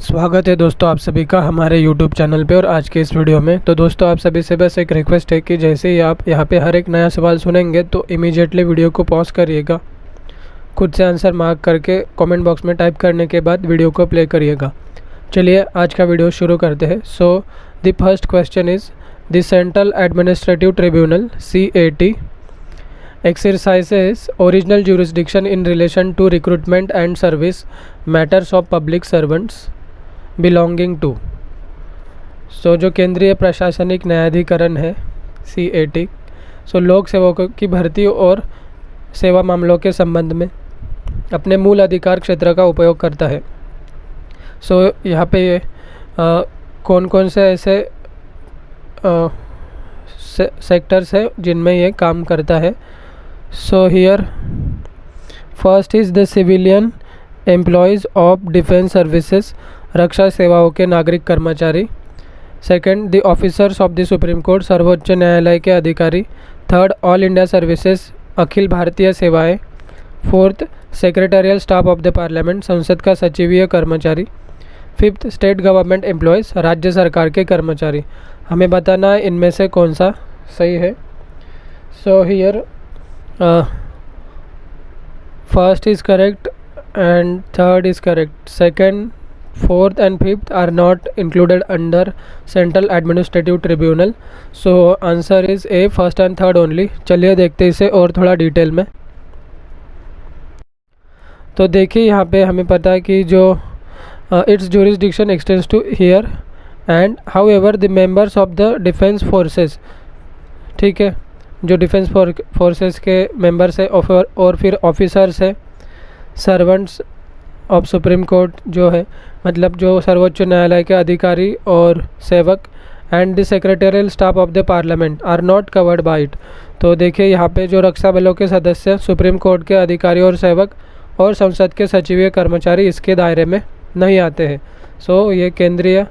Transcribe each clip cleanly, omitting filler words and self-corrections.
स्वागत है दोस्तों आप सभी का हमारे YouTube चैनल पे और आज के इस वीडियो में। तो दोस्तों आप सभी से बस एक रिक्वेस्ट है कि जैसे ही आप यहाँ पे हर एक नया सवाल सुनेंगे तो इमीडिएटली वीडियो को पॉज करिएगा, खुद से आंसर मार्क करके कमेंट बॉक्स में टाइप करने के बाद वीडियो को प्ले करिएगा। चलिए आज का वीडियो शुरू करते हैं। So the first question is the central administrative tribunal CAT exercises original jurisdiction in relation to recruitment and service matters of public servants belonging to। सो जो केंद्रीय प्रशासनिक न्यायाधिकरण है CAT, सो लोक सेवकों की भर्ती और सेवा मामलों के संबंध में अपने मूल अधिकार क्षेत्र का उपयोग करता है। सो यहाँ पे ये कौन कौन से ऐसे सेक्टर्स है जिनमें ये काम करता है। So here first is the civilian employees of defense services, रक्षा सेवाओं के नागरिक कर्मचारी। Second the officers of the supreme court, सर्वोच्च न्यायालय के अधिकारी। Third all India services, Akhil Bharatiya सेवाएं। Fourth secretarial staff of the parliament, संसद का सचिवीय कर्मचारी। फिफ्थ स्टेट गवर्नमेंट एम्प्लॉयज़, राज्य सरकार के कर्मचारी। हमें बताना है इनमें से कौन सा सही है। So here first is correct and third is correct. Second, fourth and fifth are not included under central administrative tribunal. So answer is A, first and third only. चलिए देखते इसे और थोड़ा डिटेल में। तो देखिए यहाँ पे हमें पता है कि जो its jurisdiction extends to here and however the members of the defense forces, ठीक है, जो डिफेंस फोर्सेस के मेंबर्स है और फिर ऑफिसर्स है, सर्वेंट्स ऑफ सुप्रीम कोर्ट जो है मतलब जो सर्वोच्च न्यायालय के अधिकारी और सेवक, and the secretarial staff of the parliament are not covered by it. तो देखिए यहाँ पे जो रक्षा बलों के सदस्य, सुप्रीम कोर्ट के अधिकारी और सेवक और संसद के सचिवीय कर्मचारी इसके दायरे में नहीं आते हैं। सो ये केंद्रीय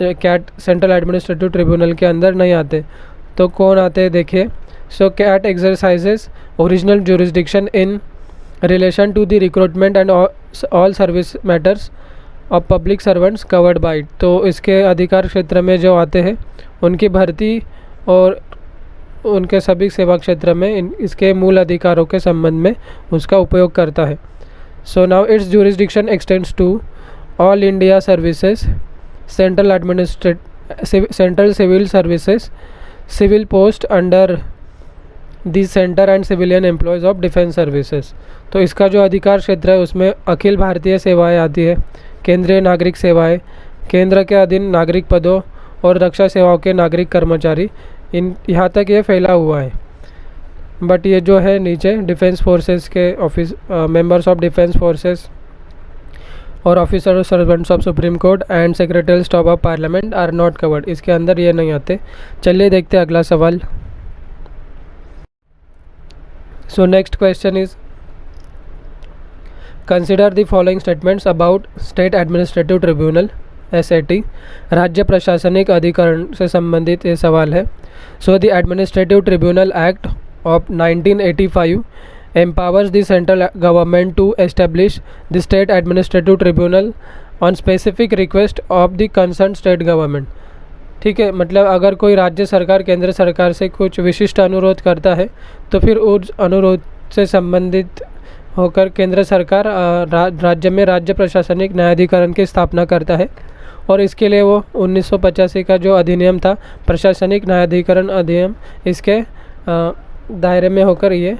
कैट सेंट्रल एडमिनिस्ट्रेटिव ट्रिब्यूनल के अंदर नहीं आते। तो कौन आते हैं देखिए। So CAT exercises original jurisdiction in relation to the recruitment and all service matters of public servants covered by it. तो इसके अधिकार क्षेत्र में जो आते हैं उनकी भर्ती और उनके सभी सेवा क्षेत्र में इसके मूल अधिकारों के संबंध में उसका उपयोग करता है। So now its jurisdiction extends to all India services, central civil services, civil post under the centre and civilian employees of defence services. तो इसका जो अधिकार क्षेत्र है उसमें अखिल भारतीय सेवाएं आती है, केंद्रीय नागरिक सेवाएं, केंद्र के अधीन नागरिक पदों और रक्षा सेवाओं के नागरिक कर्मचारी, इन यहाँ तक ये फैला हुआ है। बट ये जो है नीचे डिफेंस फोर्सेस के office members of defence forces और officer servants of supreme court and secretarial staff of parliament are not covered, इसके अंदर ये नहीं आते। चलिए देखते हैं अगला सवाल। So next question is consider the following statements about state administrative tribunal SAT। राज्य प्रशासनिक अधिकरण से संबंधित ये सवाल है। So the administrative tribunal act of 1985 empowers the central government to establish the state administrative tribunal on specific request of the concerned state government। ठीक है, मतलब अगर कोई राज्य सरकार केंद्र सरकार से कुछ विशिष्ट अनुरोध करता है तो फिर उस अनुरोध से संबंधित होकर केंद्र सरकार राज्य में राज्य प्रशासनिक न्यायाधिकरण की स्थापना करता है। और इसके लिए वो 1985 का जो अधिनियम था, प्रशासनिक न्यायाधिकरण अधिनियम, इसके दायरे में होकर ये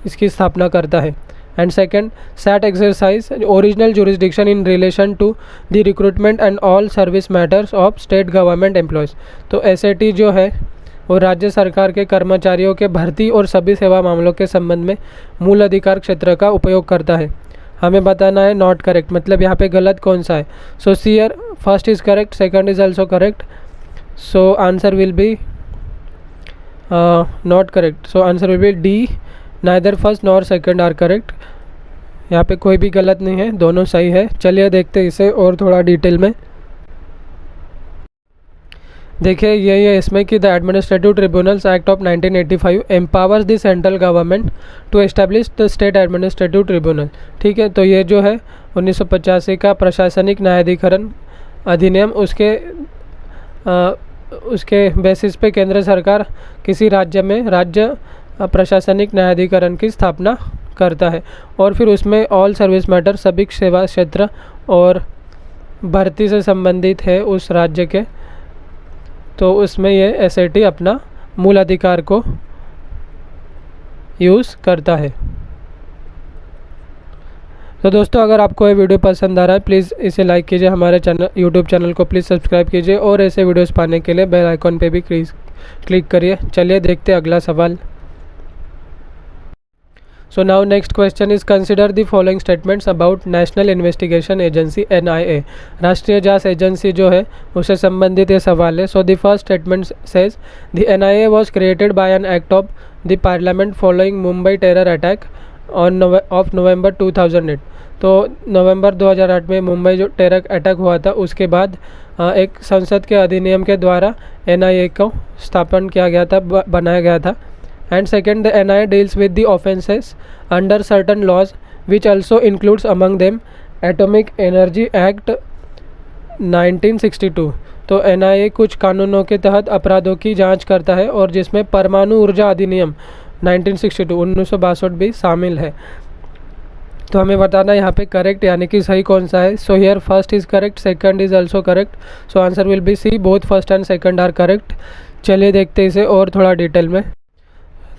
इसकी स्थापना करता है। And second, SAT exercise original jurisdiction in relation to the recruitment and all service matters of state government employees. तो SAT जो है वो राज्य सरकार के कर्मचारियों के भर्ती और सभी सेवा मामलों के संबंध में मूल अधिकार क्षेत्र का उपयोग करता है। हमें बताना है नॉट करेक्ट, मतलब यहाँ पे गलत कौन सा है। So here first is correct, second is also correct. So answer will be not correct. So answer will be D, neither first nor second are correct. यहाँ पे कोई भी गलत नहीं है, दोनों सही है। चलिए देखते हैं इसे और थोड़ा डिटेल में। देखिए यही है इसमें कि the administrative tribunals act of 1985 empowers the central government to establish the state administrative tribunal. ठीक है, तो ये जो है 1985 का प्रशासनिक न्यायाधिकरण अधिनियम, उसके बेसिस पे केंद्र सरकार किसी राज्य में राज्य प्रशासनिक न्यायाधिकरण की स्थापना करता है और फिर उसमें ऑल सर्विस मैटर, सभी सेवा क्षेत्र और भर्ती से संबंधित है उस राज्य के, तो उसमें ये एसएटी अपना मूल अधिकार को यूज़ करता है। तो दोस्तों अगर आपको ये वीडियो पसंद आ रहा है प्लीज़ इसे लाइक कीजिए, हमारे चैनल यूट्यूब चैनल को प्लीज़ सब्सक्राइब कीजिए और ऐसे वीडियोस पाने के लिए बेल आइकॉन पे भी क्लिक करिए। चलिए देखते हैं अगला सवाल। So now next question is consider the following statements about national investigation agency NIA, राष्ट्रीय जांच एजेंसी जो है उससे संबंधित ये सवाल है। So the first statement says the NIA was created by an act of the parliament following Mumbai terror attack of November 2008। तो नवंबर 2008 में मुंबई जो टेरर अटैक हुआ था उसके बाद एक संसद के अधिनियम के द्वारा NIA को स्थापन किया गया था, बनाया गया था। And second, the NIA deals with the offences under certain laws which also includes among them Atomic Energy Act 1962। तो NIA कुछ कानूनों के तहत अपराधों की जांच करता है और जिसमें परमाणु ऊर्जा अधिनियम 1962 भी शामिल है। तो हमें बताना यहाँ पे करेक्ट यानी कि सही कौन सा है। So here first is correct, second is also correct, so answer will be C, both first and second are correct. चलिए देखते हैं इसे और थोड़ा डिटेल में।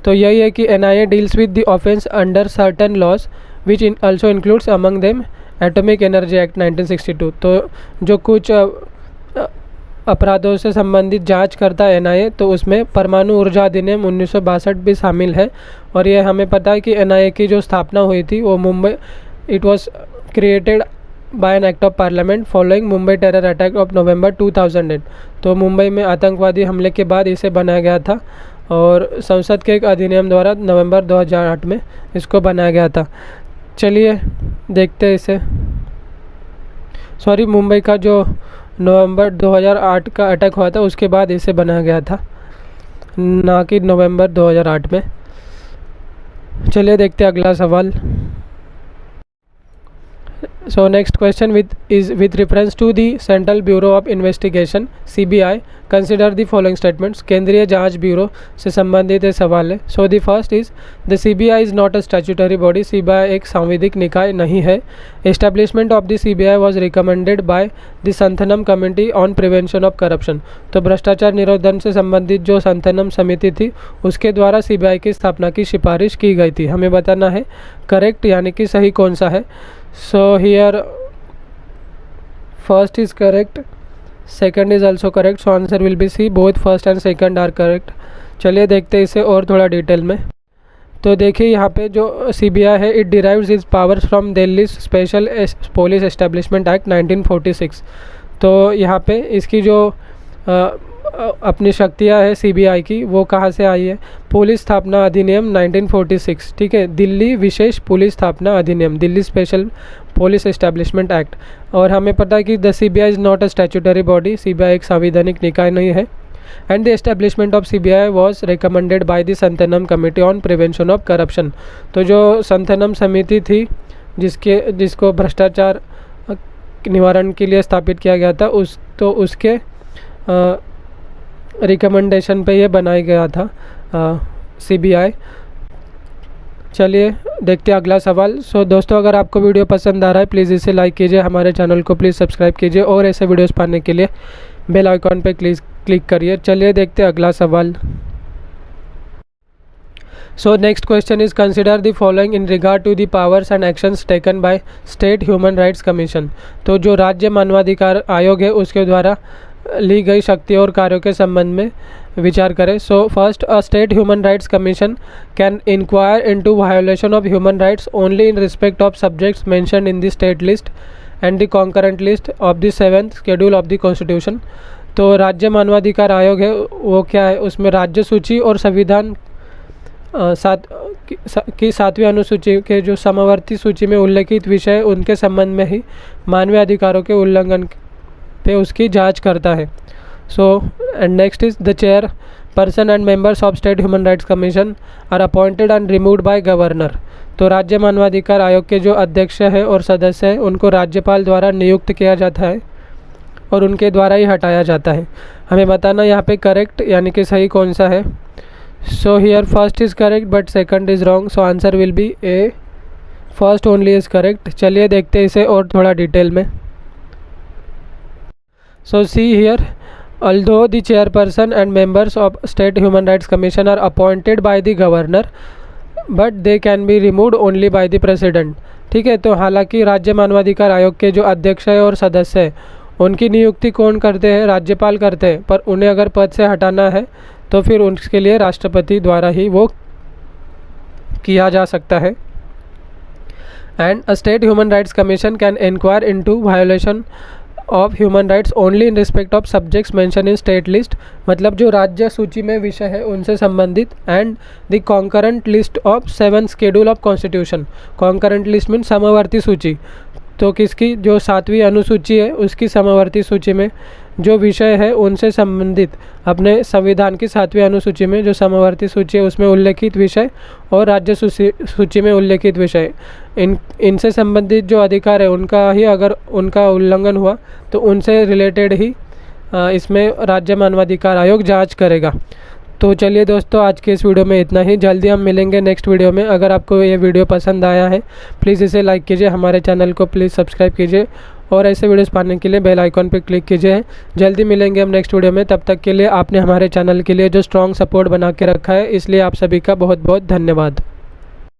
तो यही है कि NIA deals with the offence under certain laws which also includes among them atomic energy act 1962। तो जो कुछ अपराधों से संबंधित जांच करता है NIA, तो उसमें परमाणु ऊर्जा अधिनियम 1962 भी शामिल है। और ये हमें पता है कि NIA की जो स्थापना हुई थी वो Mumbai, it was created by an act of parliament following Mumbai terror attack of November 2008। तो मुंबई में आतंकवादी हमले के बाद इसे बनाया गया था और संसद के एक अधिनियम द्वारा नवंबर 2008 में इसको बनाया गया था। चलिए देखते हैं इसे। सॉरी, मुंबई का जो नवंबर 2008 का अटैक हुआ था उसके बाद इसे बनाया गया था, ना कि नवंबर 2008 में। चलिए देखते हैं अगला सवाल। So next question with reference to the Central Bureau of Investigation CBI, consider the following statements। केंद्रीय जांच ब्यूरो से संबंधित ये सवाल है। So the first is the CBI is not a statutory body। CBI एक सांविधिक निकाय नहीं है। Establishment of the CBI was recommended by the Santhanam Committee on Prevention of Corruption। तो भ्रष्टाचार निरोधन से संबंधित जो संथनम समिति थी उसके द्वारा CBI की स्थापना की सिफारिश की गई थी। हमें बताना है करेक्ट यानी कि सही कौन सा है। So here first is correct, second is also correct, so answer will be C, both first and second are correct। चलिए देखते हैं इसे और थोड़ा डिटेल में। तो देखिए यहाँ पे जो CBI है, it derives is powers from Delhi special police establishment act 1946। तो यहाँ पे इसकी जो अपनी शक्तियाँ है CBI की वो कहाँ से आई है, पुलिस स्थापना अधिनियम 1946। ठीक है, दिल्ली विशेष पुलिस स्थापना अधिनियम, Delhi special police establishment act. और हमें पता है कि the CBI is not a statutory body, CBI एक संवैधानिक निकाय नहीं है। And the establishment of CBI was recommended by the Santhanam committee on prevention of corruption. तो जो संथनम समिति थी जिसको भ्रष्टाचार निवारण के लिए स्थापित किया गया था, उसके रिकमेंडेशन पे ये बनाया गया था CBI। चलिए देखते हैं अगला सवाल। सो दोस्तों अगर आपको वीडियो पसंद आ रहा है प्लीज़ इसे लाइक कीजिए, हमारे चैनल को प्लीज़ सब्सक्राइब कीजिए और ऐसे वीडियोस पाने के लिए बेल आइकॉन पे प्लीज़ क्लिक करिए। चलिए देखते हैं अगला सवाल। So next question is consider the following in regard to the powers and actions taken by state human rights commission. तो जो राज्य मानवाधिकार आयोग है उसके द्वारा ली गई शक्ति और कार्यों के संबंध में विचार करें। So first, a state human rights commission can inquire into violation of human rights only in respect of subjects mentioned in the state list and the concurrent list of the 7th schedule of the constitution. तो राज्य मानवाधिकार आयोग है वो क्या है, उसमें राज्य सूची और संविधान की 7वीं अनुसूची के जो समवर्ती सूची में उल्लेखित विषय उनके संबंध में ही मानवीय अधिकारों के उल्लंघन पे उसकी जांच करता है। So, and next is the chair person and members of State Human Rights Commission are appointed and removed by governor. तो राज्य मानवाधिकार आयोग के जो अध्यक्ष हैं और सदस्य हैं उनको राज्यपाल द्वारा नियुक्त किया जाता है और उनके द्वारा ही हटाया जाता है। हमें बताना यहाँ पे करेक्ट यानी कि सही कौन सा है। So here first is correct but second is wrong, so answer will be A, first only is correct. चलिए देखते हैं इसे और थोड़ा डिटेल में। So see here, although the chairperson and members of State Human Rights Commission are appointed by the governor but they can be removed only by the president। ठीक है, तो हालांकि राज्य मानवाधिकार आयोग के जो अध्यक्ष है और सदस्य हैं उनकी नियुक्ति कौन करते हैं, राज्यपाल करते हैं, पर उन्हें अगर पद से हटाना है तो फिर उसके लिए राष्ट्रपति द्वारा ही वो किया जा सकता है। And a state human rights commission can inquire into violation of human rights only in respect of subjects mention in state list. मतलब जो राज्य सूची में विषय है उनसे संबंधित। And the concurrent list of 7th schedule of constitution. Concurrent list mean समवर्ती सूची, तो किसकी, जो 7वीं अनुसूची है उसकी समवर्ती सूची में जो विषय है उनसे संबंधित अपने संविधान की 7वीं अनुसूची में जो समवर्ती सूची है उसमें उल्लेखित विषय और राज्य सूची में उल्लेखित विषय, इनसे संबंधित जो अधिकार है उनका ही अगर उनका उल्लंघन हुआ तो उनसे रिलेटेड ही इसमें राज्य मानवाधिकार आयोग जांच करेगा। तो चलिए दोस्तों, आज के इस वीडियो में इतना ही। जल्दी हम मिलेंगे नेक्स्ट वीडियो में। अगर आपको ये वीडियो पसंद आया है प्लीज़ इसे लाइक कीजिए, हमारे चैनल को प्लीज़ सब्सक्राइब कीजिए और ऐसे वीडियोस पाने के लिए बेल आइकॉन पर क्लिक कीजिए। जल्दी मिलेंगे हम नेक्स्ट वीडियो में। तब तक के लिए आपने हमारे चैनल के लिए जो स्ट्रॉन्ग सपोर्ट बना के रखा है इसलिए आप सभी का बहुत बहुत धन्यवाद।